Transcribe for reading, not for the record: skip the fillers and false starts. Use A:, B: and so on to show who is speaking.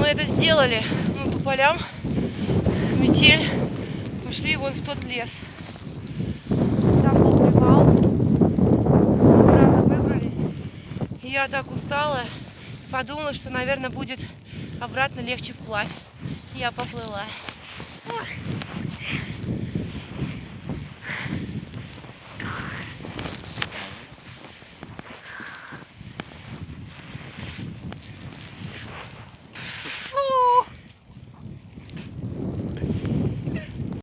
A: мы это сделали. Мы по полям, метель, пошли вон в тот лес. Там был привал. Обратно выбрались. И я так устала. Подумала, что, наверное, будет обратно легче вплавь. Я поплыла. Ох.